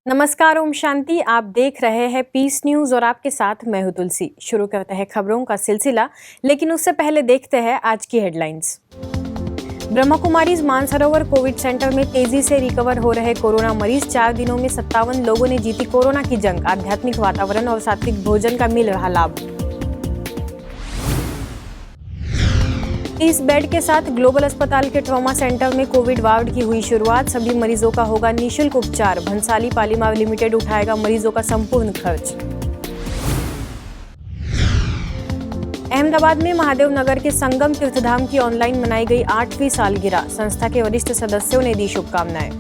नमस्कार, ओम शांति। आप देख रहे हैं पीस न्यूज और आपके साथ मैं हूं तुलसी। शुरू करते हैं खबरों का सिलसिला, लेकिन उससे पहले देखते हैं आज की headlines. Brahma Kumaris Mansarovar Covid centre में तेजी से रिकवर हो रहे कोरोना मरीज। 4 दिनों में 57 लोगों ने जीती कोरोना की जंग। आध्यात्मिक वातावरण और सात्विक भोजन का मिल रहा लाभ। 30 बेड के साथ ग्लोबल अस्पताल के ट्रॉमा सेंटर में कोविड वार्ड की हुई शुरुआत। सभी मरीजों का होगा निःशुल्क उपचार। भंसाली पॉलीमर लिमिटेड उठाएगा मरीजों का संपूर्ण खर्च। अहमदाबाद में महादेव नगर के संगम तीर्थधाम की ऑनलाइन मनाई गई 8वीं सालगिरह। संस्था के वरिष्ठ सदस्यों ने दी शुभकामनाएं।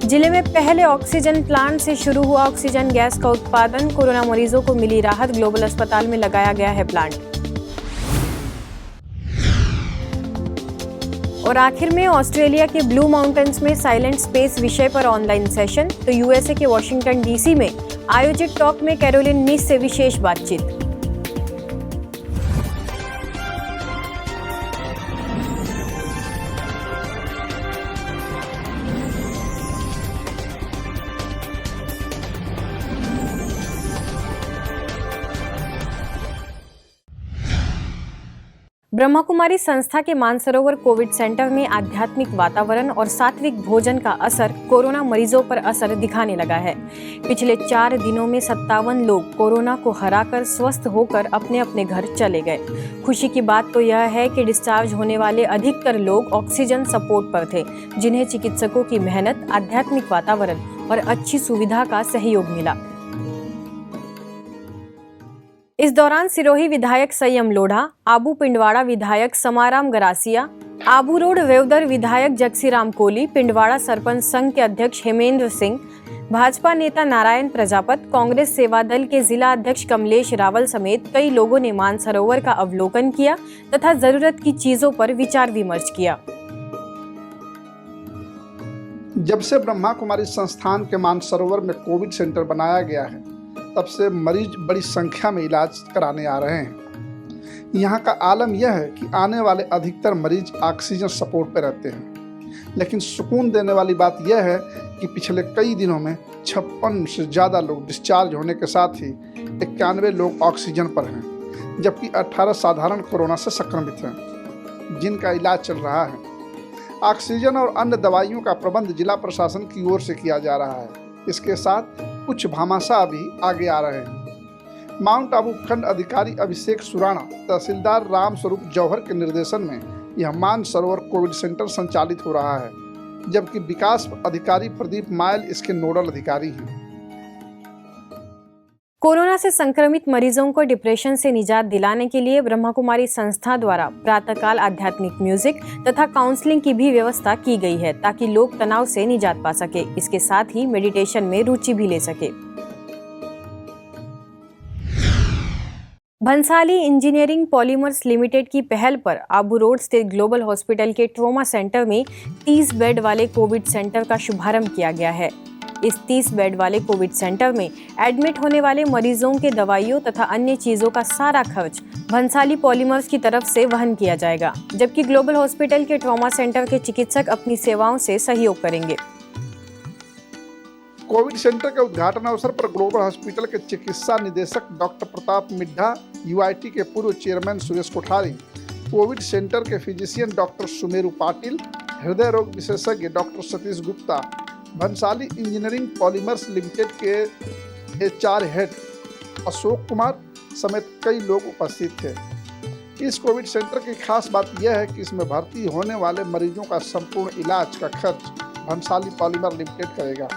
जिले में पहले ऑक्सीजन प्लांट से शुरू हुआ ऑक्सीजन गैस का उत्पादन। कोरोना मरीजों को मिली राहत। ग्लोबल अस्पताल में लगाया गया है प्लांट। और आखिर में ऑस्ट्रेलिया के ब्लू माउंटेन्स में साइलेंट स्पेस विषय पर ऑनलाइन सेशन। तो यूएसए के वॉशिंगटन डीसी में आयोजित टॉक में कैरोलिन नीस से विशेष बातचीत। ब्रह्मा कुमारी संस्था के मानसरोवर कोविड सेंटर में आध्यात्मिक वातावरण और सात्विक भोजन का असर कोरोना मरीजों पर असर दिखाने लगा है। पिछले 4 दिनों में 57 लोग कोरोना को हराकर स्वस्थ होकर अपने अपने घर चले गए। खुशी की बात तो यह है कि डिस्चार्ज होने वाले अधिकतर लोग ऑक्सीजन सपोर्ट पर थे, जिन्हें चिकित्सकों की मेहनत, आध्यात्मिक वातावरण और अच्छी सुविधा का सहयोग मिला। इस दौरान सिरोही विधायक संयम लोढ़ा, आबू पिंडवाड़ा विधायक समाराम गरासिया, आबू रोड वेवदर विधायक जगसीराम कोली, पिंडवाड़ा सरपंच संघ के अध्यक्ष हेमेंद्र सिंह, भाजपा नेता नारायण प्रजापत, कांग्रेस सेवा दल के जिला अध्यक्ष कमलेश रावल समेत कई लोगों ने मानसरोवर का अवलोकन किया तथा जरूरत की चीजों पर विचार विमर्श किया। जब से ब्रह्मा कुमारी संस्थान के मानसरोवर में कोविड सेंटर बनाया गया है, तब से मरीज बड़ी संख्या में इलाज कराने आ रहे हैं। यहाँ का आलम यह है कि आने वाले अधिकतर मरीज ऑक्सीजन सपोर्ट पर रहते हैं, लेकिन सुकून देने वाली बात यह है कि पिछले कई दिनों में 56 से ज़्यादा लोग डिस्चार्ज होने के साथ ही 91 लोग ऑक्सीजन पर हैं, जबकि 18 साधारण कोरोना से संक्रमित हैं, जिनका इलाज चल रहा है। ऑक्सीजन और अन्य दवाइयों का प्रबंध जिला प्रशासन की ओर से किया जा रहा है। इसके साथ कुछ भामाशाह भी आगे आ रहे हैं। माउंट आबू खंड अधिकारी अभिषेक सुराणा, तहसीलदार राम स्वरूप जौहर के निर्देशन में यह मानसरोवर कोविड सेंटर संचालित हो रहा है, जबकि विकास अधिकारी प्रदीप मायल इसके नोडल अधिकारी हैं। कोरोना से संक्रमित मरीजों को डिप्रेशन से निजात दिलाने के लिए ब्रह्मा कुमारी संस्था द्वारा प्रातःकाल आध्यात्मिक म्यूजिक तथा काउंसलिंग की भी व्यवस्था की गई है, ताकि लोग तनाव से निजात पा सके। इसके साथ ही मेडिटेशन में रुचि भी ले सके। भंसाली इंजीनियरिंग पॉलीमर्स लिमिटेड की पहल पर आबू रोड स्थित ग्लोबल हॉस्पिटल के ट्रॉमा सेंटर में 30 बेड वाले कोविड सेंटर का शुभारंभ किया गया है। इस 30 बेड वाले कोविड सेंटर में एडमिट होने वाले मरीजों के दवाइयों तथा अन्य चीजों का सारा खर्च भंसाली पॉलीमर्स की तरफ से वहन किया जाएगा, जबकि ग्लोबल हॉस्पिटल के ट्रॉमा सेंटर के चिकित्सक अपनी सेवाओं से सहयोग करेंगे। कोविड सेंटर के उद्घाटन अवसर पर ग्लोबल हॉस्पिटल के चिकित्सा निदेशक डॉक्टर प्रताप मिड्ढा, यूआईटी के पूर्व chairman Suresh Kothari, Covid centre के फिजिशियन डॉक्टर सुमेरु पाटिल, हृदय रोग विशेषज्ञ doctor Satish Gupta, Bhansali engineering polymers limited के एचआर हेड अशोक कुमार समेत कई लोग उपस्थित थे। इस कोविड सेंटर की खास बात यह है कि इसमें भर्ती होने वाले मरीजों का संपूर्ण इलाज का खर्च भंसाली पॉलीमर लिमिटेड करेगा।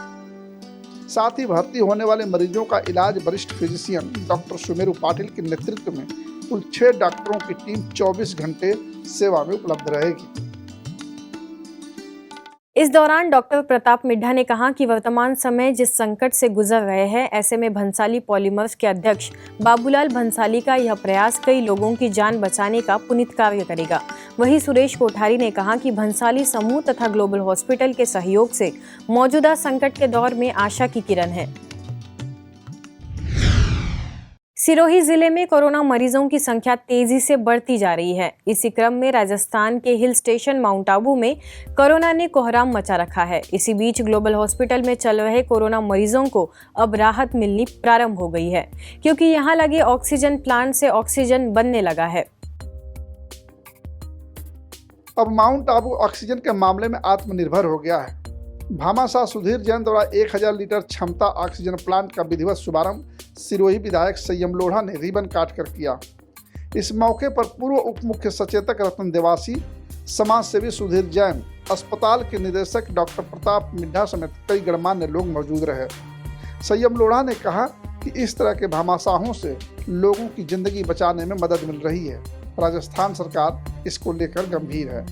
साथ ही भर्ती होने वाले मरीजों का इलाज वरिष्ठ फिजिशियन डॉक्टर सुमेरु पाटिल के नेतृत्व में कुल 6 डॉक्टरों की टीम 24 घंटे सेवा में उपलब्ध रहेगी। इस दौरान डॉक्टर प्रताप मिड्ढा ने कहा कि वर्तमान समय जिस संकट से गुजर रहे हैं, ऐसे में भंसाली पॉलीमर्स के अध्यक्ष बाबूलाल भंसाली का यह प्रयास कई लोगों की जान बचाने का पुनीत कार्य करेगा। वहीं सुरेश कोठारी ने कहा कि भंसाली समूह तथा ग्लोबल हॉस्पिटल के सहयोग से मौजूदा संकट के दौर में आशा की किरण है। सिरोही जिले में कोरोना मरीजों की संख्या तेजी से बढ़ती जा रही है। इसी क्रम में राजस्थान के हिल स्टेशन माउंट आबू में कोरोना ने कोहराम मचा रखा है। इसी बीच ग्लोबल हॉस्पिटल में चल रहे कोरोना मरीजों को अब राहत मिलनी प्रारंभ हो गई है, क्योंकि यहां लगे ऑक्सीजन प्लांट से ऑक्सीजन बनने लगा है। अब माउंट आबू ऑक्सीजन के मामले में आत्मनिर्भर हो गया है। भामाशाह सुधीर जैन द्वारा 1000 लीटर क्षमता ऑक्सीजन प्लांट का विधिवत शुभारंभ सिरोही विधायक संयम लोढ़ा ने रिबन काटकर किया। इस मौके पर पूर्व उप मुख्य सचेतक रतन देवासी, समाज सेवी सुधीर जैन, अस्पताल के निदेशक डॉक्टर प्रताप मिड्ढा समेत कई गणमान्य लोग मौजूद रहे। संयम लोढ़ा ने कहा कि इस तरह के भामाशाहों से लोगों की जिंदगी बचाने में मदद मिल रही है। राजस्थान सरकार इसको लेकर गंभीर है।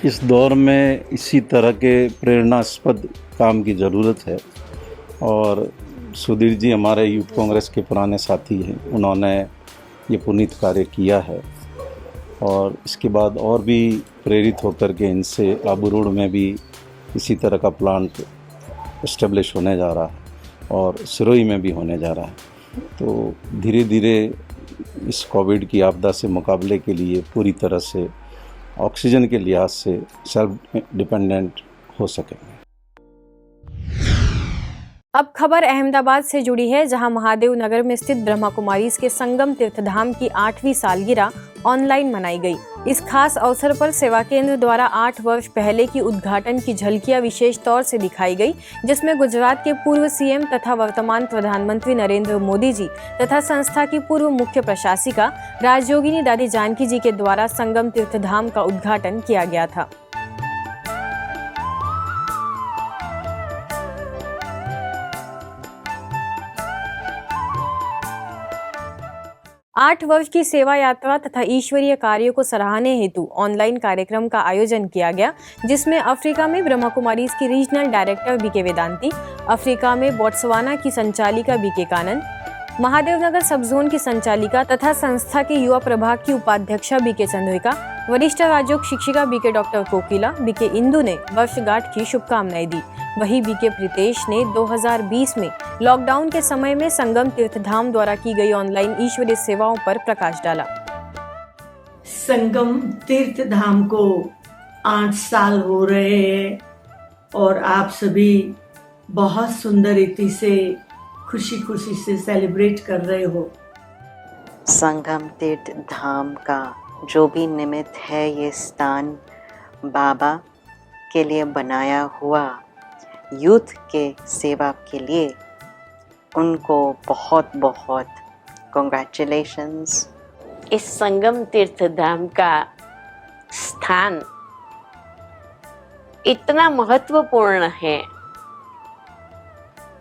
इस दौर में इसी तरह के प्रेरणास्पद काम की ज़रूरत है और सुधीर जी हमारे यूथ कांग्रेस के पुराने साथी हैं। उन्होंने ये पुनीत कार्य किया है और इसके बाद और भी प्रेरित होकर के इनसे आबू रोड में भी इसी तरह का प्लांट इस्टेब्लिश होने जा रहा है और सिरोही में भी होने जा रहा है। तो धीरे धीरे इस कोविड की आपदा से मुकाबले के लिए पूरी तरह से ऑक्सीजन के लिहाज से सेल्फ डिपेंडेंट हो सके। अब खबर अहमदाबाद से जुड़ी है, जहां महादेव नगर में स्थित ब्रह्मा कुमारीज के संगम तीर्थधाम की 8वीं सालगिरह ऑनलाइन मनाई गई। इस खास अवसर पर सेवा केंद्र द्वारा 8 वर्ष पहले की उद्घाटन की झलकियां विशेष तौर से दिखाई गई, जिसमें गुजरात के पूर्व सीएम तथा वर्तमान प्रधानमंत्री नरेंद्र मोदी जी तथा संस्था की पूर्व मुख्य प्रशासिका राजयोगिनी दादी जानकी जी के द्वारा संगम तीर्थधाम का उद्घाटन किया गया था। 8 वर्ष की सेवा यात्रा तथा ईश्वरीय कार्यों को सराहने हेतु ऑनलाइन कार्यक्रम का आयोजन किया गया, जिसमें अफ्रीका में ब्रह्मा कुमारीज की regional director BK Vedanti, Africa में बोट्सवाना की संचालिका बीके कानन, महादेवनगर सब जोन की संचालिका तथा संस्था के युवा प्रभाग की उपाध्यक्षा बीके चंद्रिका, वरिष्ठ राजयोग शिक्षिका बीके डॉक्टर कोकिला, बीके इंदु ने वर्षगांठ की शुभकामनाएं दी। वहीं बीके प्रीतेश ने 2020 में लॉकडाउन के समय में संगम तीर्थधाम द्वारा की गई ऑनलाइन ईश्वरीय सेवाओं पर प्रकाश डाला। संगम तीर्थधाम को 8 साल हो रहे हैं और आप सभी बहुत सुंदर रीति से खुशी खुशी से सेलिब्रेट कर रहे हो। संगम तीर्थधाम का जो भी निमित्त है, ये स्थान बाबा के लिए बनाया हुआ यूथ के सेवा के लिए उनको बहुत बहुत कॉन्ग्रेचुलेशंस। इस संगम तीर्थधाम का स्थान इतना महत्वपूर्ण है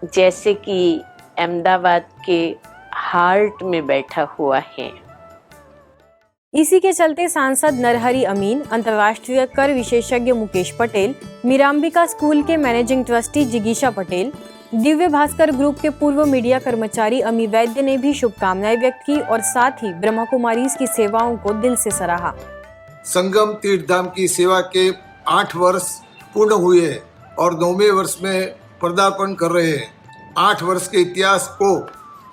जैसे कि अहमदाबाद के हार्ट में बैठा हुआ है। इसी के चलते सांसद नरहरि अमीन, अंतर्राष्ट्रीय कर विशेषज्ञ मुकेश पटेल, मीरांबिका स्कूल के managing trustee जिगीशा Patel, Divya Bhaskar group के पूर्व मीडिया कर्मचारी अमी वैद्य ने भी शुभकामनाएं व्यक्त की और साथ ही ब्रह्मा कुमारीज की सेवाओं को दिल से सराहा। संगम तीर्थधाम की सेवा के 8 वर्ष पूर्ण हुए और 9वें वर्ष में पदार्पण कर रहे हैं। 8 वर्ष के इतिहास को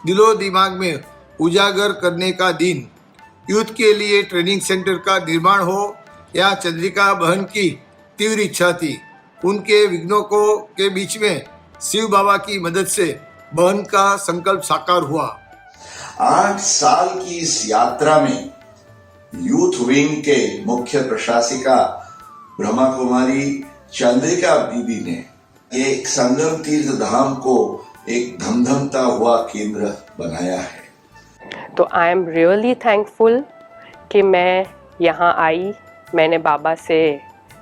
दिलो दिमाग में उजागर करने का दिन, यूथ के लिए ट्रेनिंग सेंटर का निर्माण हो, या चंद्रिका बहन की तीव्र इच्छा थी। उनके विघ्नों को के बीच में शिव बाबा की मदद से बहन का संकल्प साकार हुआ। 8 साल की इस यात्रा में यूथ विंग के मुख्य प्रशासिका ब्रह्मा कुमारी चंद्रिका दीदी ने एक संगम तीर्थ धाम को एक धमधमता हुआ केंद्र बनाया है। तो आई एम रियली थैंकफुल कि मैं यहाँ आई, मैंने बाबा से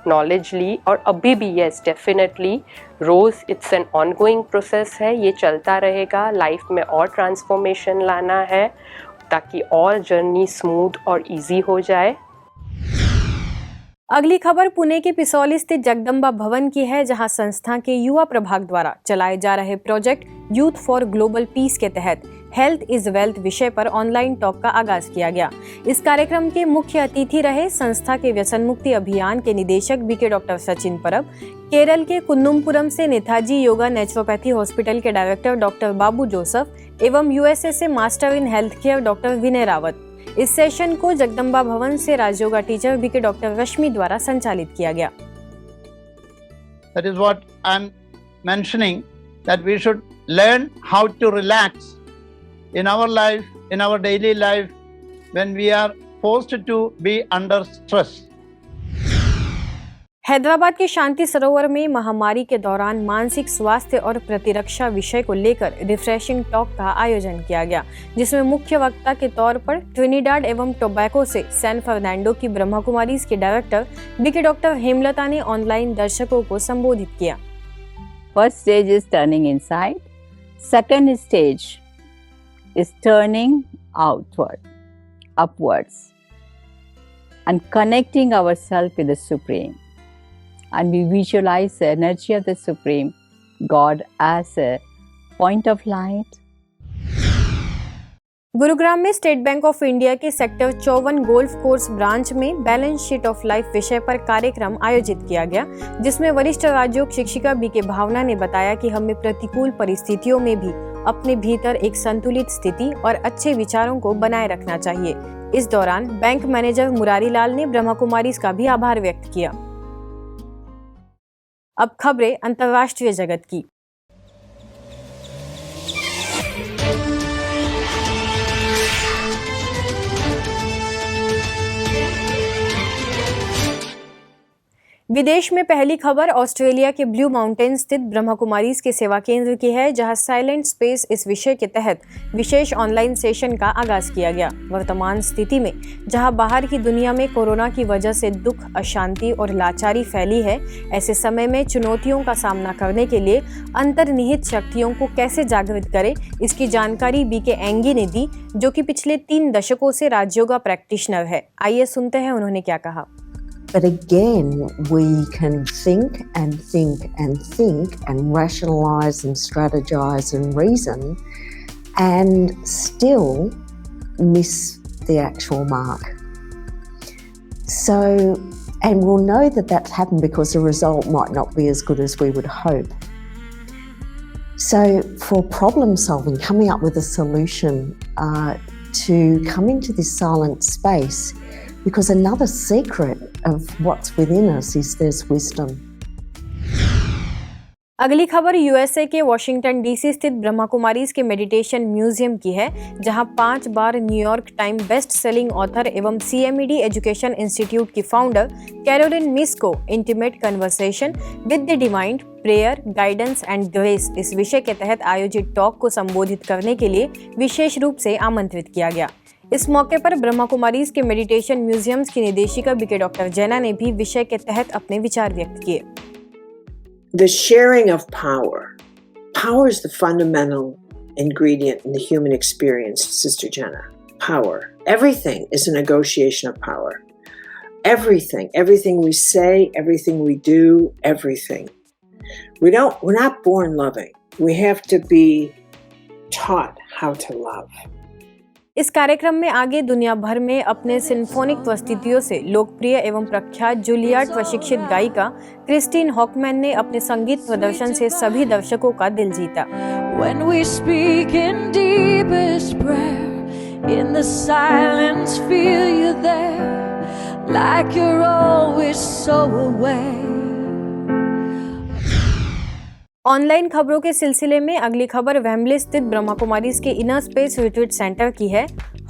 नॉलेज ली और अभी भी यस डेफिनेटली रोज़ इट्स एन ऑनगोइंग प्रोसेस है, ये चलता रहेगा। लाइफ में और ट्रांसफॉर्मेशन लाना है ताकि और जर्नी स्मूथ और इजी हो जाए। अगली खबर पुणे के पिसौली स्थित जगदम्बा भवन की है, जहां संस्था के युवा प्रभाग द्वारा चलाए जा रहे project youth for global piece के तहत हेल्थ इज वेल्थ विषय पर ऑनलाइन टॉक का आगाज किया गया। इस कार्यक्रम के मुख्य अतिथि रहे संस्था के व्यसन मुक्ति अभियान के निदेशक बीके डॉक्टर सचिन परब, केरल के कुन्नुमपुरम से नेताजी योगा नेचुरोपैथी हॉस्पिटल के डायरेक्टर डॉक्टर बाबू जोसफ, एवं यूएसए से master in health care doctor Vinay Rawat. इस सेशन को जगदम्बा भवन से Rajyoga teacher BK doctor Rashmi द्वारा संचालित किया गया। That is what I'm mentioning, that we should learn how to relax in our life, in our daily life, when we are forced to be under stress. Hyderabad के शांति सरोवर में महामारी के दौरान मानसिक स्वास्थ्य और प्रतिरक्षा विषय को लेकर रिफ्रेशिंग टॉक का आयोजन किया गया, जिसमें मुख्य वक्ता के तौर पर ट्रिनिडाड एवं टोबैको से सैन फर्नांडो की ब्रह्मा कुमारीज के डायरेक्टर बीके डॉक्टर हेमलता ने ऑनलाइन दर्शकों को संबोधित किया। First stage is turning inside. Second stage is turning outward, upwards, and connecting ourselves with the Supreme. And we visualize the energy of the Supreme God as a point of light. Gurugram में state bank of India के sector 54 golf course branch में balance sheet of life विषय पर कार्यक्रम आयोजित किया गया, जिसमें वरिष्ठ राजयोग शिक्षिका बीके भावना ने बताया कि हमें प्रतिकूल परिस्थितियों में भी अपने भीतर एक संतुलित स्थिति और अच्छे विचारों को बनाए रखना चाहिए। इस दौरान बैंक मैनेजर मुरारी लाल ने ब्रह्मा कुमारीज का भी आभार व्यक्त किया। अब खबरें अंतर्राष्ट्रीय जगत की। विदेश में पहली खबर ऑस्ट्रेलिया के ब्लू माउंटेन स्थित ब्रह्मा कुमारीज के सेवा केंद्र की है, जहां साइलेंट स्पेस इस विषय के तहत विशेष ऑनलाइन सेशन का आगाज किया गया। वर्तमान स्थिति में जहां बाहर की दुनिया में कोरोना की वजह से दुख, अशांति और लाचारी फैली है, ऐसे समय में चुनौतियों का सामना करने के लिए अंतर्निहित शक्तियों को कैसे जागृत करें, इसकी जानकारी बीके एंगी ने दी, जो कि पिछले 3 दशकों से राजयोगा प्रैक्टिशनर है। आइए सुनते हैं उन्होंने क्या कहा। But again, we can think and think and think and rationalize and strategize and reason and still miss the actual mark. So, and we'll know that that's happened because the result might not be as good as we would hope. So for problem solving, coming up with a solution to come into this silent space, because another secret of what's within us is there's wisdom. अगली खबर USA के Washington DC स्थित ब्रह्मा कुमारीज के meditation museum की है, जहां 5 बार New York time best selling author एवं CMED एजुकेशन इंस्टीट्यूट की फाउंडर कैरोलिन मिस को intimate conversation with the divine prayer guidance and grace इस विषय के तहत आयोजित टॉक को संबोधित करने के लिए विशेष रूप से आमंत्रित किया गया। इस मौके पर ब्रह्मा कुमारीज के मेडिटेशन म्यूजियम्स की निदेशिका बीके डॉक्टर जैना ने भी विषय के तहत अपने विचार व्यक्त किए। The sharing of power. Power is the fundamental ingredient in the human experience, Sister Jenna. Power. Everything is a negotiation of power. Everything we say, everything we do, everything. We're not born loving. We have to be taught how to love. इस कार्यक्रम में आगे दुनिया भर में अपने symphonic प्रस्तुतियों से लोकप्रिय एवं प्रख्यात जूलियार्ड प्रशिक्षित गायिका क्रिस्टीन हॉकमैन ने अपने संगीत प्रदर्शन से सभी दर्शकों का दिल जीता। When we speak in deepest prayer, in the silence feel you there, like you're always so aware. Online खबरों के सिलसिले में अगली खबर वेम्बले स्थित ब्रह्मा कुमारीज के इनर स्पेस रिट्रीट सेंटर की है।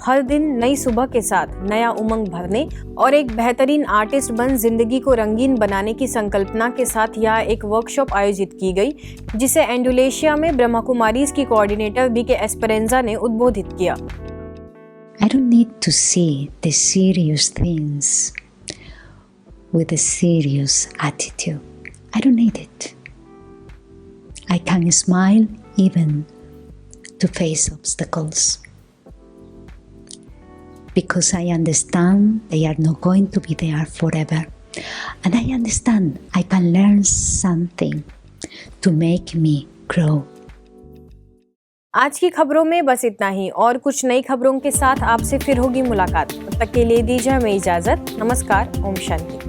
हर दिन नई सुबह के साथ नया उमंग भरने और एक बेहतरीन आर्टिस्ट बन जिंदगी को रंगीन बनाने की संकल्पना के साथ यहाँ एक वर्कशॉप आयोजित की गई, जिसे इंडोनेशिया में ब्रह्मा कुमारीज की कोऑर्डिनेटर बीके एस्पेरेंजा ने उद्बोधित किया। I don't need to see the serious things with a serious attitude. I don't need it. I can smile even to face obstacles because I understand they are not going to be there forever, and I understand I can learn something to make me grow. आज की खबरों में बस इतना ही, और कुछ नई खबरों के साथ आपसे फिर होगी मुलाकात। तब तक के लिए दीजिए हमें इजाजत। नमस्कार। ओम शांति।